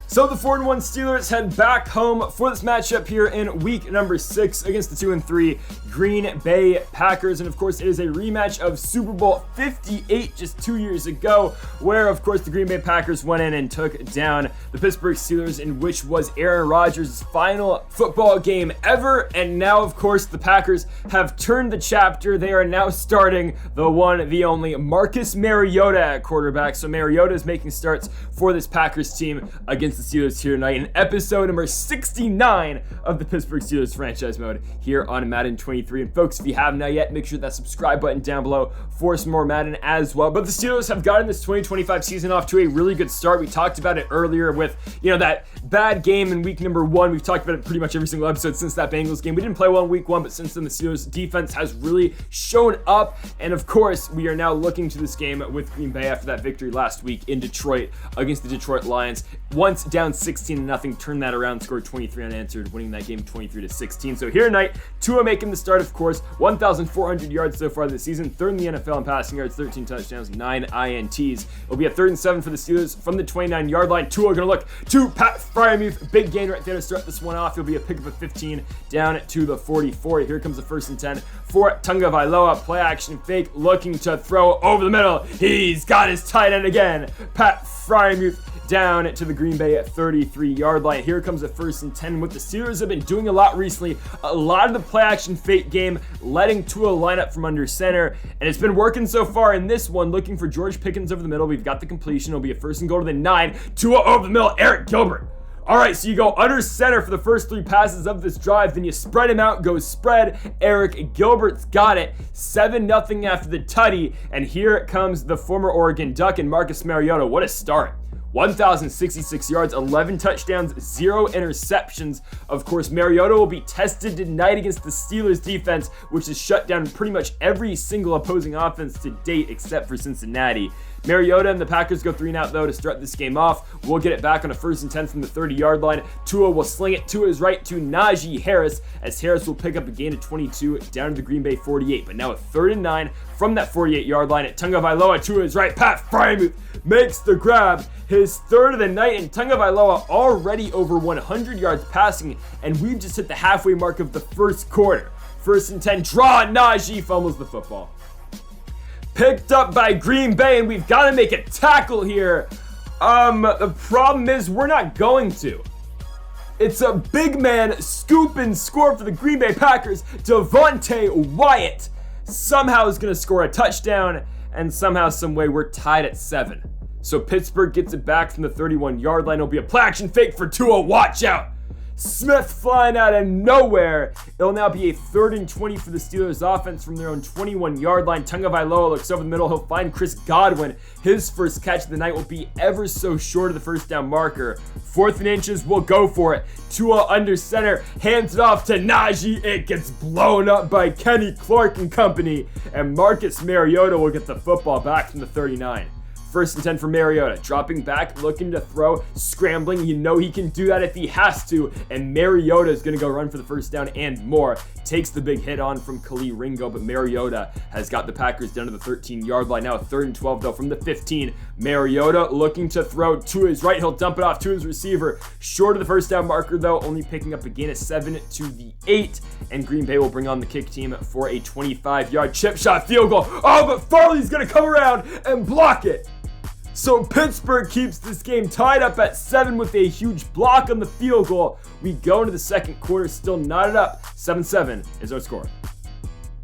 So the 4-1 Steelers head back home for this matchup here in week number 6 against the 2-3 Green Bay Packers. And of course, it is a rematch of Super Bowl 58 just 2 years ago, where of course the Green Bay Packers went in and took down the Pittsburgh Steelers, in which was Aaron Rodgers' final football game ever. And now of course the Packers have turned the chapter. They are now starting the one, the only Marcus Mariota at quarterback. So Mariota is making starts for this Packers team against the Steelers here tonight in episode number 69 of the Pittsburgh Steelers franchise mode here on Madden 23. And folks, if you haven't now yet, make sure that subscribe button down below for some more Madden as well. But the Steelers have gotten this 2025 season off to a really good start. We talked about it earlier with, that bad game in week number 1. We've talked about it pretty much every single episode since that Bengals game. We didn't play well in week 1, but since then the Steelers defense has really shown up. And of course, we are now looking to this game with Green Bay after that victory last week in Detroit against the Detroit Lions. Once down 16-0, turned that around, scored 23 unanswered, winning that game 23-16. So here tonight, Tua making the start, of course, 1,400 yards so far this season, third in the NFL in passing yards, 13 touchdowns, 9 INTs. It'll be a 3rd and 7 for the Steelers from the 29-yard line. Tua gonna look to Pat Freiermuth, big gain right there to start this one off. It'll be a pick of a 15 down to the 44. Here comes the 1st and 10 for Tagovailoa. Play action fake, looking to throw over the middle. He's got his tight end again, Pat Freiermuth, down to the Green Bay 33-yard line. Here comes the 1st and 10. What the Steelers have been doing a lot recently, a lot of the play action fake game, letting Tua line up from under center, and it's been working so far in this one. Looking for George Pickens over the middle. We've got the completion. It'll be a 1st and goal to the 9. Tua over the middle, Eric Gilbert. All right, so you go under center for the first 3 passes of this drive, then you spread him out, go spread. Eric Gilbert's got it, 7-0 after the tutty, and here comes the former Oregon Duck and Marcus Mariota. What a start. 1,066 yards, 11 touchdowns, 0 interceptions. Of course, Mariota will be tested tonight against the Steelers defense, which has shut down pretty much every single opposing offense to date except for Cincinnati. Mariota and the Packers go 3 and out though to start this game off. We'll get it back on a 1st and 10 from the 30-yard line. Tua will sling it to his right to Najee Harris, as Harris will pick up a gain of 22 down to the Green Bay 48. But now a 3rd and 9 from that 48-yard line at Tagovailoa to his right. Pat Freiermuth makes the grab, his 3rd of the night, and Tagovailoa already over 100 yards passing, and we've just hit the halfway mark of the first quarter. 1st and 10, draw, Najee fumbles the football. Picked up by Green Bay, and we've got to make a tackle here. The problem is we're not going to. It's a big man scoop and score for the Green Bay Packers. Devontae Wyatt somehow is going to score a touchdown, and somehow, some way, we're tied at 7. So Pittsburgh gets it back from the 31-yard line. It'll be a play action fake for Tua. Watch out. Smith flying out of nowhere. It'll now be a 3rd and 20 for the Steelers offense from their own 21-yard line. Tagovailoa looks over the middle. He'll find Chris Godwin. His first catch of the night will be ever so short of the first down marker. 4th and inches, we'll go for it. Tua under center, hands it off to Najee. It gets blown up by Kenny Clark and company. And Marcus Mariota will get the football back from the 39. 1st and 10 for Mariota, dropping back, looking to throw, scrambling. You know he can do that if he has to, and Mariota is going to go run for the 1st down and more. Takes the big hit on from Khalil Ringo, but Mariota has got the Packers down to the 13-yard line. Now a 3rd and 12 though from the 15. Mariota looking to throw to his right. He'll dump it off to his receiver. Short of the 1st down marker though, only picking up a gain of 7 to the 8. And Green Bay will bring on the kick team for a 25-yard chip shot field goal. Oh, but Farley's going to come around and block it. So Pittsburgh keeps this game tied up at 7 with a huge block on the field goal. We go into the second quarter, still knotted up. 7-7 is our score.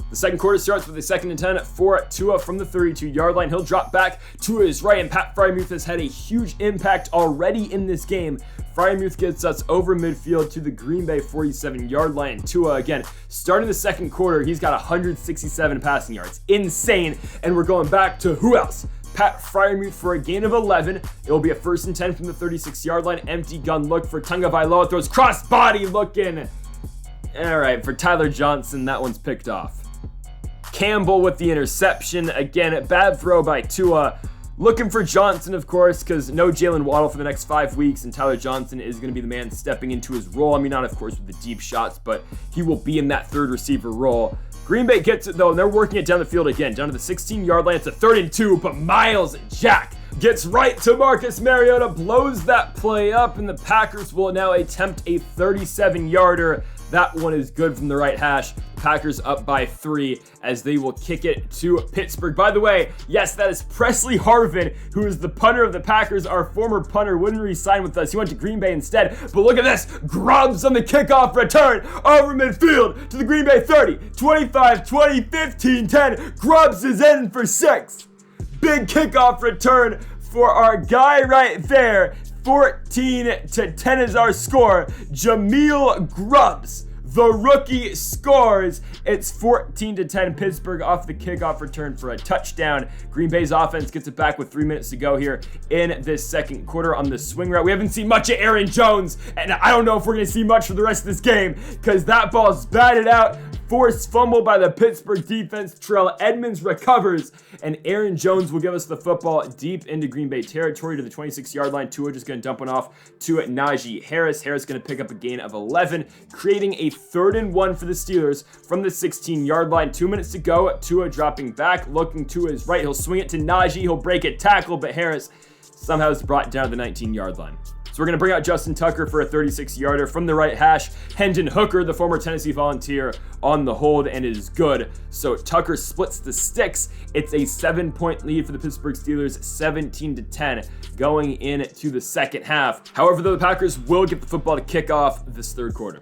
The second quarter starts with a 2nd and 10 for Tua from the 32-yard line. He'll drop back to his right, and Pat Freiermuth has had a huge impact already in this game. Freiermuth gets us over midfield to the Green Bay 47-yard line. Tua, again, starting the second quarter, he's got 167 passing yards. Insane. And we're going back to who else? Pat Freiermuth for a gain of 11. It'll be a 1st and 10 from the 36-yard line. Empty gun look for Tagovailoa. Throws cross-body looking. All right, for Tyler Johnson, that one's picked off. Campbell with the interception. Again, bad throw by Tua. Looking for Johnson, of course, because no Jalen Waddle for the next 5 weeks, and Tyler Johnson is going to be the man stepping into his role. I mean, not, of course, with the deep shots, but he will be in that 3rd receiver role. Green Bay gets it, though, and they're working it down the field again, down to the 16-yard line. It's a 3rd and 2, but Miles Jack Gets right to Marcus Mariota, blows that play up, and the Packers will now attempt a 37-yarder. That one is good from the right hash. Packers up by 3 as they will kick it to Pittsburgh. By the way, yes, that is Presley Harvin, who is the punter of the Packers. Our former punter wouldn't re-sign with us. He went to Green Bay instead. But look at this. Grubbs on the kickoff return over midfield to the Green Bay 30. 25, 20, 15, 10. Grubbs is in for 6. Big kickoff return for our guy right there. 14-10 is our score. Jameel Grubbs, the rookie, scores. It's 14-10. Pittsburgh off the kickoff return for a touchdown. Green Bay's offense gets it back with 3 minutes to go here in this second quarter on the swing route. We haven't seen much of Aaron Jones, and I don't know if we're going to see much for the rest of this game because that ball's batted out. Forced fumble by the Pittsburgh defense. Terrell Edmonds recovers, and Aaron Jones will give us the football deep into Green Bay territory to the 26-yard line. Tua just going to dump one off to Najee Harris. Harris going to pick up a gain of 11, creating a 3rd and 1 for the Steelers from the 16-yard line. 2 minutes to go. Tua dropping back, looking to his right. He'll swing it to Najee. He'll break a tackle, but Harris somehow is brought down to the 19-yard line. So we're going to bring out Justin Tucker for a 36-yarder from the right hash. Hendon Hooker, the former Tennessee Volunteer, on the hold and is good. So Tucker splits the sticks. It's a 7-point lead for the Pittsburgh Steelers, 17-10 going into the second half. However, though, the Packers will get the football to kick off this third quarter.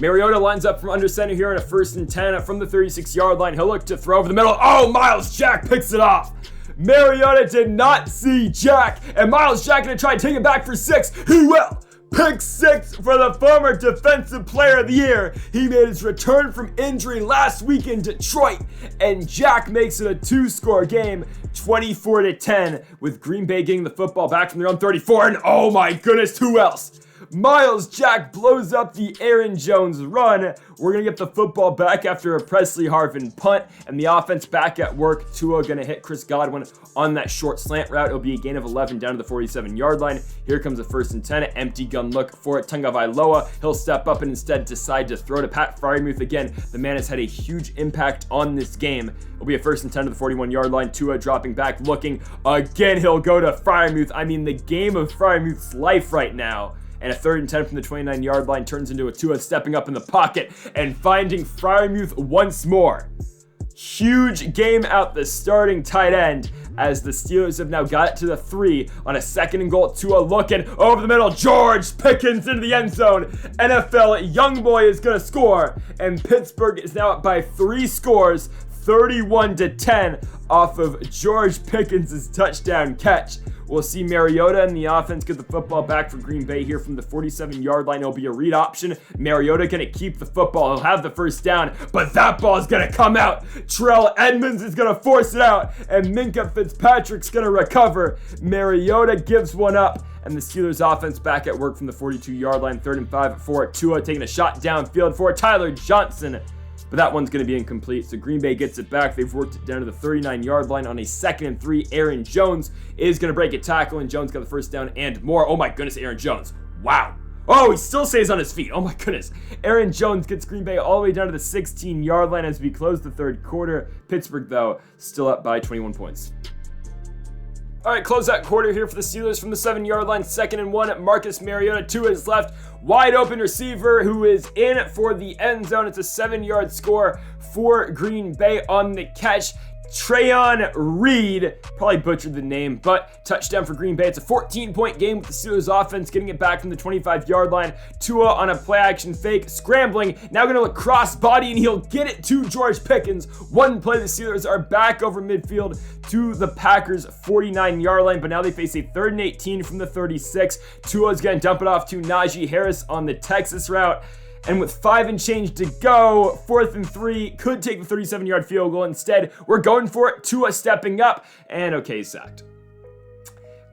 Mariota lines up from under center here on a 1st and 10 from the 36-yard line. He'll look to throw over the middle. Oh, Miles Jack picks it off. Mariota did not see Jack, and Miles Jack gonna try and take it back for 6. He will. Pick 6 for the former Defensive Player of the Year. He made his return from injury last week in Detroit, and Jack makes it a 2-score game, 24-10, with Green Bay getting the football back from their own 34, and oh my goodness, who else? Miles Jack blows up the Aaron Jones run. We're going to get the football back after a Presley Harvin punt, and the offense back at work. Tua going to hit Chris Godwin on that short slant route. It'll be a gain of 11 down to the 47-yard line. Here comes a 1st and 10. Empty gun look for Tagovailoa. He'll step up and instead decide to throw to Pat Freiermuth again. The man has had a huge impact on this game. It'll be a 1st and 10 to the 41-yard line. Tua dropping back, looking. Again, he'll go to Freiermuth. I mean, the game of Freiermuth's life right now. And a 3rd and 10 from the 29-yard line turns into a Tua stepping up in the pocket and finding Freiermuth once more. Huge game out the starting tight end as the Steelers have now got it to the 3 on a 2nd and goal. Tua looking over the middle. George Pickens into the end zone. NFL young boy is going to score, and Pittsburgh is now up by 3 scores, 31-10 off of George Pickens' touchdown catch. We'll see Mariota and the offense get the football back for Green Bay here from the 47-yard line. It'll be a read option. Mariota going to keep the football. He'll have the 1st down, but that ball is going to come out. Terrell Edmonds is going to force it out, and Minka Fitzpatrick's going to recover. Mariota gives one up, and the Steelers offense back at work from the 42-yard line. 3rd and 5 for Tua, taking a shot downfield for Tyler Johnson. But that one's going to be incomplete, so Green Bay gets it back. They've worked it down to the 39-yard line on a 2nd and 3. Aaron Jones is going to break a tackle, and Jones got the 1st down and more. Oh my goodness, Aaron Jones. Wow. Oh, he still stays on his feet. Oh my goodness. Aaron Jones gets Green Bay all the way down to the 16-yard line as we close the third quarter. Pittsburgh, though, still up by 21 points. All right, close that quarter here for the Steelers from the 7-yard line. 2nd and 1. Marcus Mariota to his left. Wide open receiver who is in for the end zone. It's a 7-yard score for Green Bay on the catch. Trayon Reed, probably butchered the name, but touchdown for Green Bay. It's a 14-point game with the Steelers offense getting it back from the 25-yard line. Tua on a play-action fake, scrambling, now going to look cross-body, and he'll get it to George Pickens. One play, the Steelers are back over midfield to the Packers' 49-yard line, but now they face a 3rd and 18 from the 36. Tua's going to dump it off to Najee Harris on the Texas route. And with 5 and change to go, 4th and 3, could take the 37-yard field goal. Instead, we're going for it. Tua stepping up, and okay, sacked.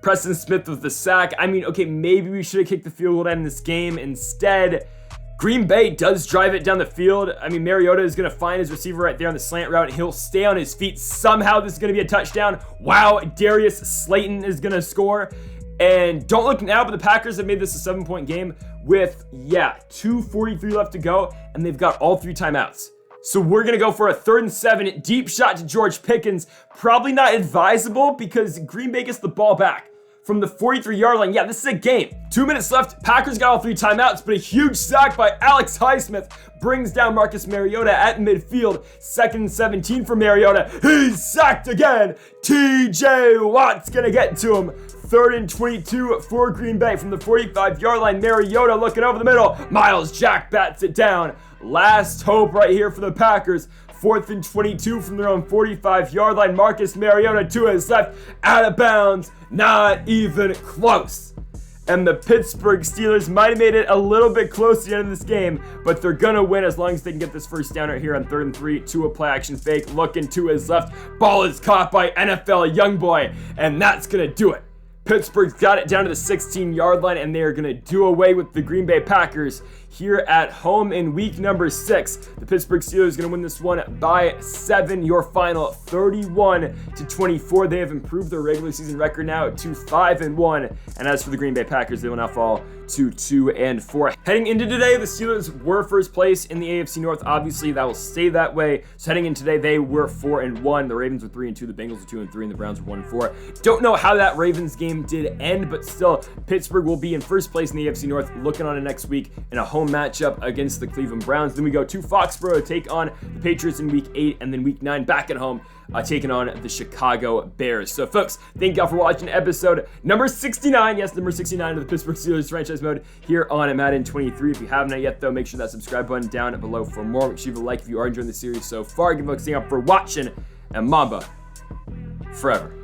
Preston Smith with the sack. I mean, okay, maybe we should have kicked the field goal to end this game. Instead, Green Bay does drive it down the field. I mean, Mariota is going to find his receiver right there on the slant route, and he'll stay on his feet. Somehow this is going to be a touchdown. Wow, Darius Slayton is going to score. And don't look now, but the Packers have made this a 7-point game with, 2:43 left to go, and they've got all 3 timeouts. So we're going to go for a 3rd and 7, deep shot to George Pickens. Probably not advisable because Green Bay gets the ball back from the 43-yard line. Yeah, this is a game. 2 minutes left. Packers got all 3 timeouts, but a huge sack by Alex Highsmith brings down Marcus Mariota at midfield. 2nd and 17 for Mariota. He's sacked again. TJ Watt's going to get to him. 3rd and 22 for Green Bay from the 45-yard line. Mariota looking over the middle. Miles Jack bats it down. Last hope right here for the Packers. 4th and 22 from their own 45-yard line. Marcus Mariota to his left, out of bounds, not even close. And the Pittsburgh Steelers might have made it a little bit close to the end of this game, but they're going to win as long as they can get this first down right here on 3rd and 3. To a play action fake, looking to his left. Ball is caught by NFL Youngboy, and that's going to do it. Pittsburgh's got it down to the 16-yard line, and they are going to do away with the Green Bay Packers here at home in week number 6. The Pittsburgh Steelers going to win this one by 7. Your final 31-24. They have improved their regular season record now to 5-1. And as for the Green Bay Packers, they will now fall to 2-4. Heading into today, the Steelers were first place in the AFC North. Obviously, that will stay that way. So heading in today, they were 4-1. The Ravens were 3-2. The Bengals were 2-3, and the Browns were 1-4. Don't know how that Ravens game did end, but still, Pittsburgh will be in first place in the AFC North, looking on to next week in a home matchup against the Cleveland Browns. Then we go to Foxborough to take on the Patriots in week 8, and then week 9 back at home, taking on the Chicago Bears. So folks, thank y'all for watching episode number 69. Yes, number 69 of the Pittsburgh Steelers franchise mode here on Madden 23. If you haven't yet though, make sure that subscribe button down below for more. Make sure you leave a like if you are enjoying the series so far. Give a thing up for watching, and Mamba forever.